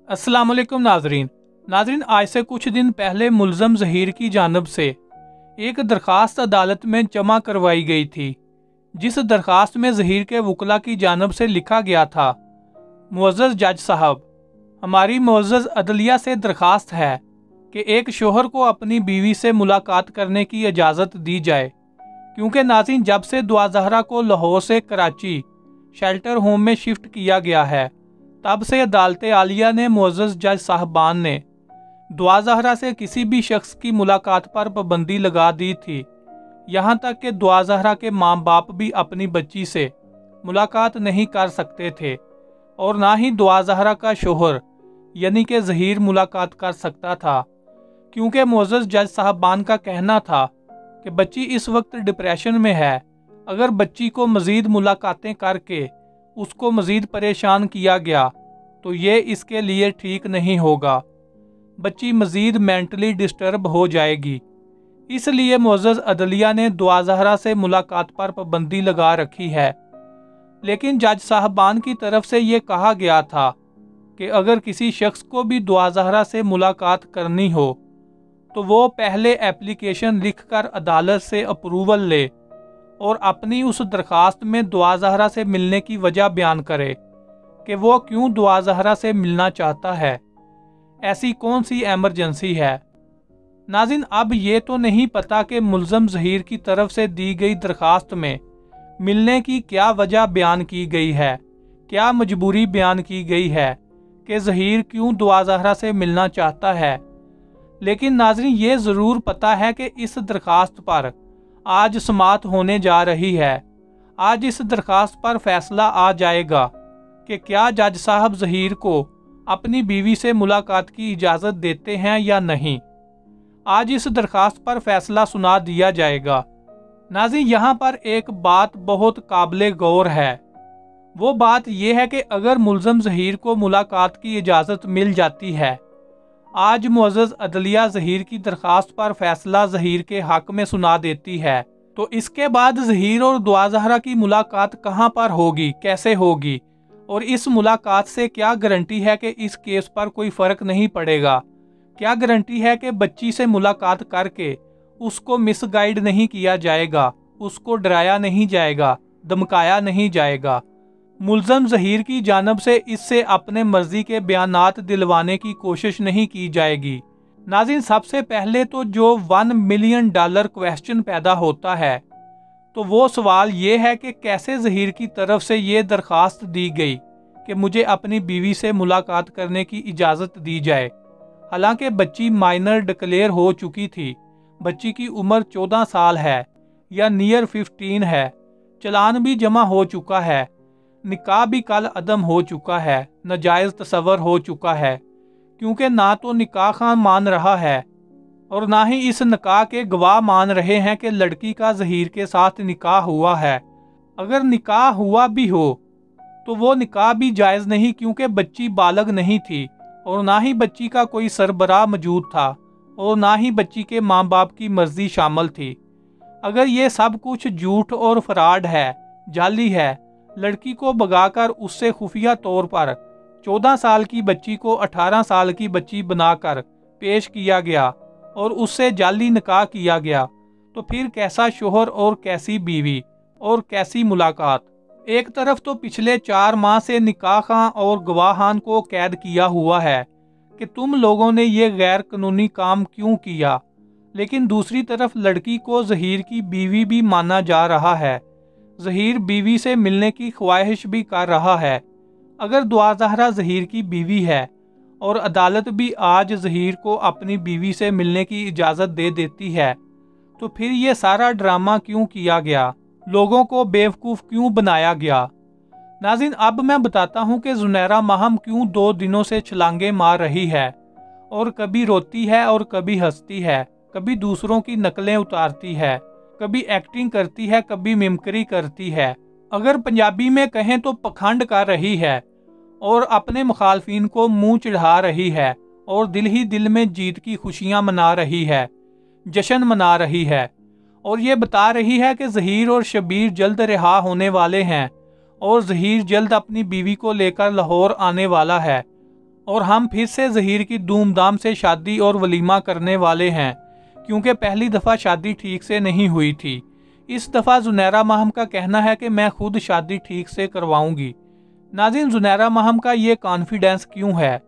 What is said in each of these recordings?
अस्सलाम वालेकुम नाजरीन आज से कुछ दिन पहले मुलज़म ज़हीर की जानिब से एक दरख्वास्त अदालत में जमा करवाई गई थी, जिस दरख्वास्त में ज़हीर के वकला की जानिब से लिखा गया था, मुअज़्ज़ज़ जज साहब, हमारी मुअज़्ज़ज़ अदलिया से दरख्वास्त है कि एक शोहर को अपनी बीवी से मुलाकात करने की इजाज़त दी जाए, क्योंकि नाज़रीन जब से दुआ ज़हरा को लाहौर से कराची शेल्टर होम में शिफ्ट किया गया है, तब से अदालत आलिया ने मुअज़्ज़ज़ जज साहबान ने दुआ ज़हरा से किसी भी शख्स की मुलाकात पर पाबंदी लगा दी थी। यहाँ तक कि दुआ ज़हरा के माँ बाप भी अपनी बच्ची से मुलाकात नहीं कर सकते थे और ना ही दुआ ज़हरा का शोहर यानी कि ज़हीर मुलाकात कर सकता था, क्योंकि मुअज़्ज़ज़ जज साहबान का कहना था कि बच्ची इस वक्त डिप्रेशन में है। अगर बच्ची को मज़ीद मुलाकातें करके उसको मज़ीद परेशान किया गया तो ये इसके लिए ठीक नहीं होगा, बच्ची मज़ीद मेंटली डिस्टर्ब हो जाएगी। इसलिए मुअज़्ज़ज़ अदलिया ने दुआ ज़हरा से मुलाकात पर पाबंदी लगा रखी है। लेकिन जज साहबान की तरफ से ये कहा गया था कि अगर किसी शख्स को भी दुआ ज़हरा से मुलाकात करनी हो तो वो पहले एप्लीकेशन लिखकर अदालत से अप्रूवल ले और अपनी उस दरख्वास्त में दुआ ज़हरा से मिलने की वजह बयान करे कि वो क्यों दुआ ज़हरा से मिलना चाहता है, ऐसी कौन सी एमरजेंसी है। नाज़रीन अब ये तो नहीं पता कि मुलज़म ज़हीर की तरफ से दी गई दरख्वास्त में मिलने की क्या वजह बयान की गई है, क्या मजबूरी बयान की गई है कि ज़हीर क्यों दुआ ज़हरा से मिलना चाहता है। लेकिन नाज़रीन ये ज़रूर पता है कि इस दरख्वास्त पर आज समाअत होने जा रही है। आज इस दरख्वास्त पर फैसला आ जाएगा कि क्या जज साहब ज़हीर को अपनी बीवी से मुलाकात की इजाज़त देते हैं या नहीं। आज इस दरख्वास्त पर फैसला सुना दिया जाएगा। नाज़रीन यहाँ पर एक बात बहुत काबिले गौर है, वो बात यह है कि अगर मुलज़म ज़हीर को मुलाकात की इजाज़त मिल जाती है, आज मुअज़्ज़ज़ अदलिया ज़हीर की दरख्वास्त पर फैसला ज़हीर के हक में सुना देती है, तो इसके बाद ज़हीर और दुआ ज़हरा की मुलाकात कहाँ पर होगी, कैसे होगी, और इस मुलाकात से क्या गारंटी है कि इस केस पर कोई फ़र्क नहीं पड़ेगा। क्या गारंटी है कि बच्ची से मुलाकात करके उसको मिसगाइड नहीं किया जाएगा, उसको डराया नहीं जाएगा, धमकाया नहीं जाएगा। मुलज़म ज़हीर की जानिब से इससे अपने मर्जी के बयानात दिलवाने की कोशिश नहीं की जाएगी। नाज़रीन सबसे पहले तो जो $1 मिलियन क्वेश्चन पैदा होता है, तो वो सवाल ये है कि कैसे ज़हीर की तरफ से ये दरख्वास्त दी गई कि मुझे अपनी बीवी से मुलाकात करने की इजाज़त दी जाए। हालांकि बच्ची माइनर डिक्लेयर हो चुकी थी, बच्ची की उम्र 14 साल है या नियर 15 है, चलान भी जमा हो चुका है, निकाह भी कल अदम हो चुका है, नाजायज़ तस्वर हो चुका है, क्योंकि ना तो निकाह खान मान रहा है और ना ही इस निकाह के गवाह मान रहे हैं कि लड़की का ज़हीर के साथ निकाह हुआ है। अगर निकाह हुआ भी हो तो वो निकाह भी जायज़ नहीं, क्योंकि बच्ची बालग नहीं थी और ना ही बच्ची का कोई सरबराह मौजूद था और ना ही बच्ची के माँ बाप की मर्जी शामिल थी। अगर ये सब कुछ झूठ और फ्रॉड है, जाली है, लड़की को भगाकर उससे खुफिया तौर पर 14 साल की बच्ची को 18 साल की बच्ची बनाकर पेश किया गया और उससे जाली निकाह किया गया, तो फिर कैसा शोहर और कैसी बीवी और कैसी मुलाकात। एक तरफ तो पिछले 4 माह से निकाह खां और गवाहान को कैद किया हुआ है कि तुम लोगों ने ये गैर कानूनी काम क्यों किया, लेकिन दूसरी तरफ लड़की को ज़हीर की बीवी भी माना जा रहा है, ज़हीर बीवी से मिलने की ख्वाहिश भी कर रहा है। अगर दुआ ज़हरा ज़हीर की बीवी है और अदालत भी आज ज़हीर को अपनी बीवी से मिलने की इजाज़त दे देती है, तो फिर ये सारा ड्रामा क्यों किया गया, लोगों को बेवकूफ़ क्यों बनाया गया। नाज़रीन अब मैं बताता हूँ कि ज़ुनैरा माहम क्यों 2 दिनों से छलांगे मार रही है और कभी रोती है और कभी हंसती है, कभी दूसरों की नकलें उतारती है, कभी एक्टिंग करती है, कभी मिमिक्री करती है। अगर पंजाबी में कहें तो पखंड कर रही है और अपने मुखालफिन को मुंह चढ़ा रही है और दिल ही दिल में जीत की खुशियां मना रही है, जश्न मना रही है और ये बता रही है कि ज़हीर और शबीर जल्द रिहा होने वाले हैं और ज़हीर जल्द अपनी बीवी को लेकर लाहौर आने वाला है और हम फिर से ज़हीर की धूमधाम से शादी और वलीमा करने वाले हैं, क्योंकि पहली दफ़ा शादी ठीक से नहीं हुई थी। इस दफ़ा ज़ुनैरा माहम का कहना है कि मैं खुद शादी ठीक से करवाऊंगी। नाज़रीन, ज़ुनैरा माहम का ये कॉन्फिडेंस क्यों है,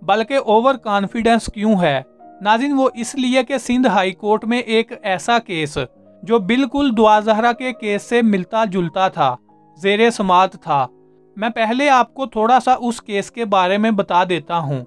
बल्कि ओवर कॉन्फिडेंस क्यों है? नाज़रीन, वो इसलिए कि सिंध हाई कोर्ट में एक ऐसा केस जो बिल्कुल दुआ ज़हरा के केस से मिलता जुलता था, ज़ेरे समात था। मैं पहले आपको थोड़ा सा उस केस के बारे में बता देता हूँ।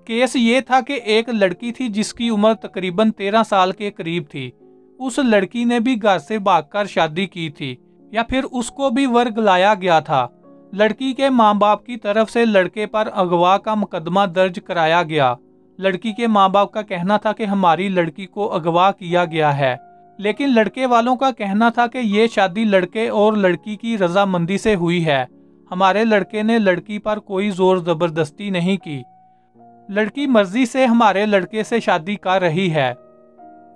केस ये था कि एक लड़की थी जिसकी उम्र तकरीबन 13 साल के करीब थी। उस लड़की ने भी घर से भागकर शादी की थी, या फिर उसको भी वर्गलाया गया था। लड़की के माँ बाप की तरफ से लड़के पर अगवा का मुकदमा दर्ज कराया गया। लड़की के माँ बाप का कहना था कि हमारी लड़की को अगवा किया गया है, लेकिन लड़के वालों का कहना था कि ये शादी लड़के और लड़की की रजामंदी से हुई है। हमारे लड़के ने लड़की पर कोई जोर जबरदस्ती नहीं की। लड़की मर्जी से हमारे लड़के से शादी कर रही है।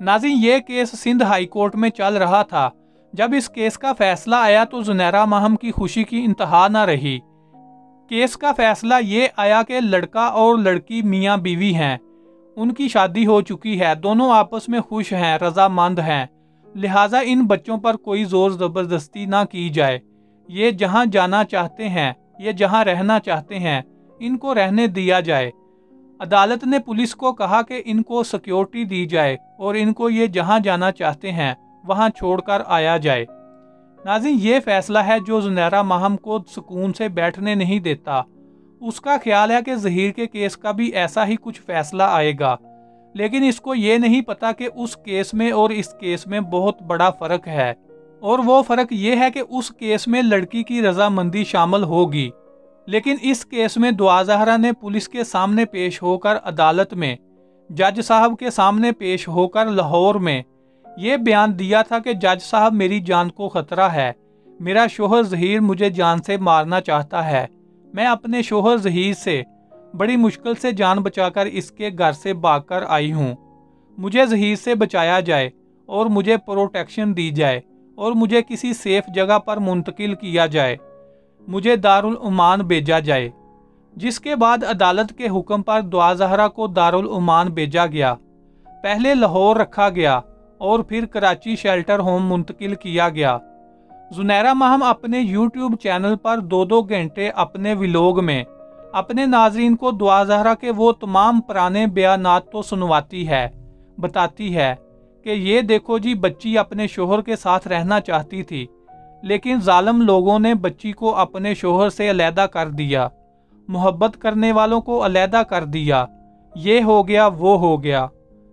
नाज़रीन, ये केस सिंध हाई कोर्ट में चल रहा था। जब इस केस का फैसला आया तो ज़ुनैरा माहम की खुशी की इंतहा न रही। केस का फैसला ये आया कि लड़का और लड़की मियाँ बीवी हैं, उनकी शादी हो चुकी है, दोनों आपस में खुश हैं, रजामंद हैं, लिहाजा इन बच्चों पर कोई जोर ज़बरदस्ती ना की जाए। ये जहाँ जाना चाहते हैं, ये जहाँ रहना चाहते हैं, इनको रहने दिया जाए। अदालत ने पुलिस को कहा कि इनको सिक्योरिटी दी जाए और इनको ये जहाँ जाना चाहते हैं वहाँ छोड़कर आया जाए। नाज़रीन, ये फैसला है जो ज़ुनैरा माहम को सुकून से बैठने नहीं देता। उसका ख्याल है कि ज़हीर के केस का भी ऐसा ही कुछ फैसला आएगा, लेकिन इसको ये नहीं पता कि उस केस में और इस केस में बहुत बड़ा फ़र्क है। और वो फ़र्क ये है कि उस केस में लड़की की रजामंदी शामिल होगी, लेकिन इस केस में दुआ ज़हरा ने पुलिस के सामने पेश होकर, अदालत में जज साहब के सामने पेश होकर लाहौर में ये बयान दिया था कि जज साहब, मेरी जान को ख़तरा है, मेरा शोहर ज़हीर मुझे जान से मारना चाहता है। मैं अपने शोहर ज़हीर से बड़ी मुश्किल से जान बचाकर इसके घर से भागकर आई हूँ। मुझे ज़हीर से बचाया जाए और मुझे प्रोटेक्शन दी जाए और मुझे किसी सेफ जगह पर मुंतकिल किया जाए, मुझे दारुल उमान भेजा जाए। जिसके बाद अदालत के हुक्म पर दुआ ज़हरा को दारुल उमान भेजा गया। पहले लाहौर रखा गया और फिर कराची शेल्टर होम मुंतकिल किया गया। ज़ुनैरा माहम अपने यूट्यूब चैनल पर 2-2 घंटे अपने व्लॉग में अपने नाजरीन को दुआ ज़हरा के वो तमाम पुराने बयानात तो सुनवाती है, बताती है कि ये देखो जी, बच्ची अपने शोहर के साथ रहना चाहती थी, लेकिन जालिम लोगों ने बच्ची को अपने शोहर से अलहदा कर दिया, मोहब्बत करने वालों को अलहदा कर दिया, ये हो गया वो हो गया।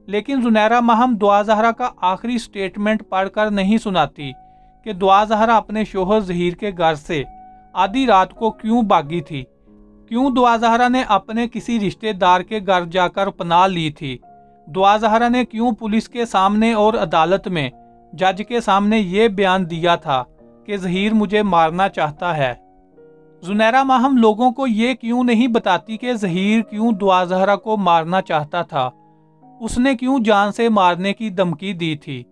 लेकिन ज़ुनैरा माहम दुआ ज़हरा का आखिरी स्टेटमेंट पढ़कर नहीं सुनाती कि दुआ ज़हरा अपने शोहर ज़हीर के घर से आधी रात को क्यों भागी थी, क्यों दुआ ज़हरा ने अपने किसी रिश्तेदार के घर जाकर पनाह ली थी, दुआ ज़हरा ने क्यों पुलिस के सामने और अदालत में जज के सामने ये बयान दिया था कि ज़हीर मुझे मारना चाहता है। ज़ुनैरा माहम लोगों को ये क्यों नहीं बताती कि ज़हीर क्यों दुआ ज़हरा को मारना चाहता था, उसने क्यों जान से मारने की धमकी दी थी।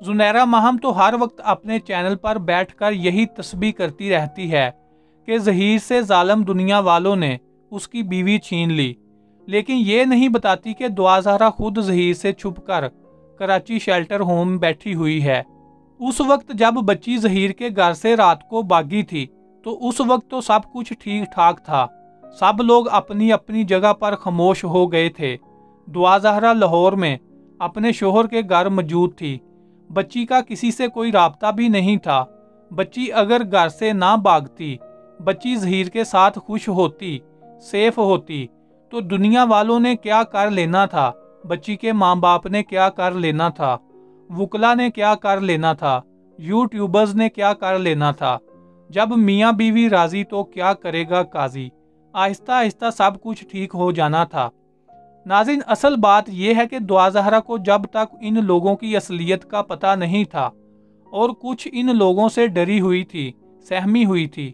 ज़ुनैरा माहम तो हर वक्त अपने चैनल पर बैठकर यही तस्बीह करती रहती है कि ज़हीर से जालिम दुनिया वालों ने उसकी बीवी छीन ली, लेकिन ये नहीं बताती कि दुआ ज़हरा खुद ज़हीर से छुपकर कराची शेल्टर होम में बैठी हुई है। उस वक्त जब बच्ची ज़हीर के घर से रात को भागी थी तो उस वक्त तो सब कुछ ठीक ठाक था, सब लोग अपनी अपनी जगह पर खामोश हो गए थे। दुआ ज़हरा लाहौर में अपने शोहर के घर मौजूद थी, बच्ची का किसी से कोई राब्ता भी नहीं था। बच्ची अगर घर से ना भागती, बच्ची ज़हीर के साथ खुश होती, सेफ होती, तो दुनिया वालों ने क्या कर लेना था, बच्ची के माँ बाप ने क्या कर लेना था, वुकला ने क्या कर लेना था, यूट्यूबर्स ने क्या कर लेना था। जब मियाँ बीवी राजी तो क्या करेगा काजी। आहिस्ता आहिस्ता सब कुछ ठीक हो जाना था। नाज़रीन, असल बात यह है कि दुआ ज़हरा को जब तक इन लोगों की असलियत का पता नहीं था और कुछ इन लोगों से डरी हुई थी, सहमी हुई थी,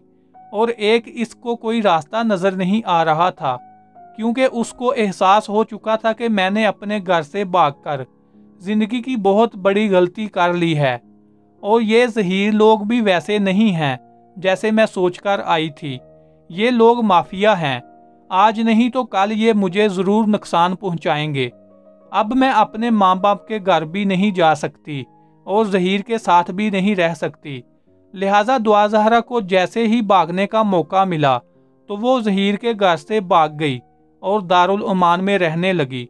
और एक इसको कोई रास्ता नज़र नहीं आ रहा था, क्योंकि उसको एहसास हो चुका था कि मैंने अपने घर से भागकर ज़िंदगी की बहुत बड़ी गलती कर ली है, और ये ज़हीर लोग भी वैसे नहीं हैं जैसे मैं सोचकर आई थी। ये लोग माफिया हैं। आज नहीं तो कल ये मुझे ज़रूर नुकसान पहुंचाएंगे। अब मैं अपने माँ बाप के घर भी नहीं जा सकती और ज़हीर के साथ भी नहीं रह सकती। लिहाजा दुआ ज़हरा को जैसे ही भागने का मौका मिला तो वो ज़हीर के घर से भाग गई और दारुल उमान में रहने लगी,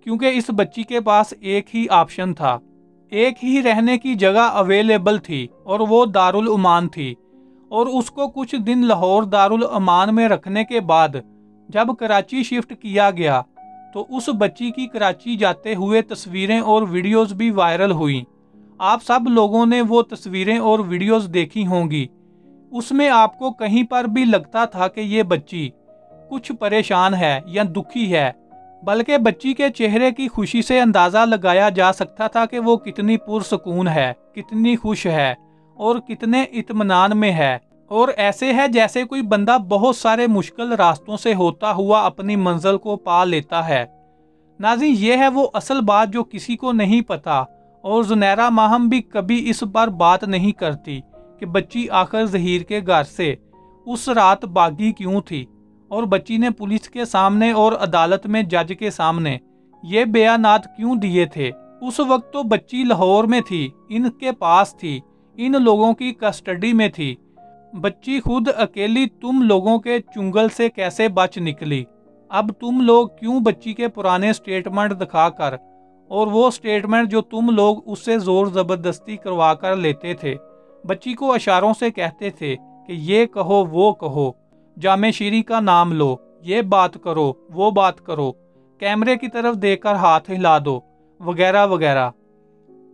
क्योंकि इस बच्ची के पास एक ही ऑप्शन था, एक ही रहने की जगह अवेलेबल थी और वो दारुल उमान थी। और उसको कुछ दिन लाहौर दारुल अमान में रखने के बाद जब कराची शिफ्ट किया गया तो उस बच्ची की कराची जाते हुए तस्वीरें और वीडियोस भी वायरल हुई। आप सब लोगों ने वो तस्वीरें और वीडियोस देखी होंगी। उसमें आपको कहीं पर भी लगता था कि ये बच्ची कुछ परेशान है या दुखी है, बल्कि बच्ची के चेहरे की खुशी से अंदाज़ा लगाया जा सकता था कि वो कितनी पुरसकून है, कितनी खुश है और कितने इत्मीनान में है। और ऐसे है जैसे कोई बंदा बहुत सारे मुश्किल रास्तों से होता हुआ अपनी मंजिल को पा लेता है। नाज़रीन, ये है वो असल बात जो किसी को नहीं पता, और ज़ुनैरा माहम भी कभी इस पर बात नहीं करती कि बच्ची आखिर ज़हीर के घर से उस रात भागी क्यों थी और बच्ची ने पुलिस के सामने और अदालत में जज के सामने ये बयानात क्यों दिए थे। उस वक्त तो बच्ची लाहौर में थी, इनके पास थी, इन लोगों की कस्टडी में थी। बच्ची खुद अकेली तुम लोगों के चुंगल से कैसे बच निकली? अब तुम लोग क्यों बच्ची के पुराने स्टेटमेंट दिखाकर, और वो स्टेटमेंट जो तुम लोग उससे जोर जबरदस्ती करवा कर लेते थे, बच्ची को इशारों से कहते थे कि ये कहो वो कहो, जामे शीरी का नाम लो, ये बात करो वो बात करो, कैमरे की तरफ देखकर हाथ हिला दो, वगैरह वगैरह।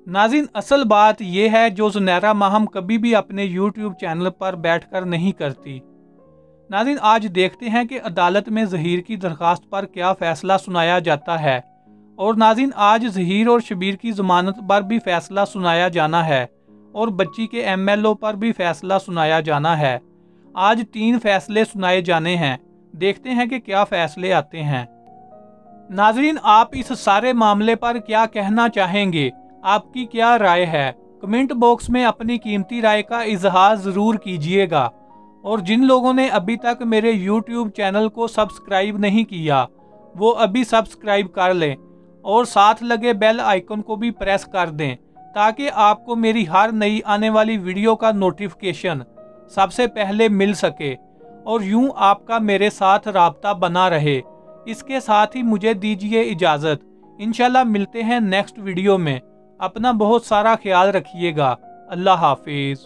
नाज़रीन, असल बात यह है जो ज़ुनैरा माहम कभी भी अपने YouTube चैनल पर बैठकर नहीं करती। नाज़रीन, आज देखते हैं कि अदालत में ज़हीर की दरख्वास्त पर क्या फ़ैसला सुनाया जाता है। और नाज़रीन, आज ज़हीर और शबीर की ज़मानत पर भी फ़ैसला सुनाया जाना है और बच्ची के MLO पर भी फ़ैसला सुनाया जाना है। आज 3 फैसले सुनाए जाने हैं, देखते हैं कि क्या फ़ैसले आते हैं। नाज़रीन, आप इस सारे मामले पर क्या कहना चाहेंगे? आपकी क्या राय है? कमेंट बॉक्स में अपनी कीमती राय का इजहार ज़रूर कीजिएगा। और जिन लोगों ने अभी तक मेरे YouTube चैनल को सब्सक्राइब नहीं किया, वो अभी सब्सक्राइब कर लें और साथ लगे बेल आइकन को भी प्रेस कर दें, ताकि आपको मेरी हर नई आने वाली वीडियो का नोटिफिकेशन सबसे पहले मिल सके और यूं आपका मेरे साथ राब्ता बना रहे। इसके साथ ही मुझे दीजिए इजाज़त। इंशाल्लाह मिलते हैं नेक्स्ट वीडियो में। अपना बहुत सारा ख्याल रखिएगा। अल्लाह हाफिज़।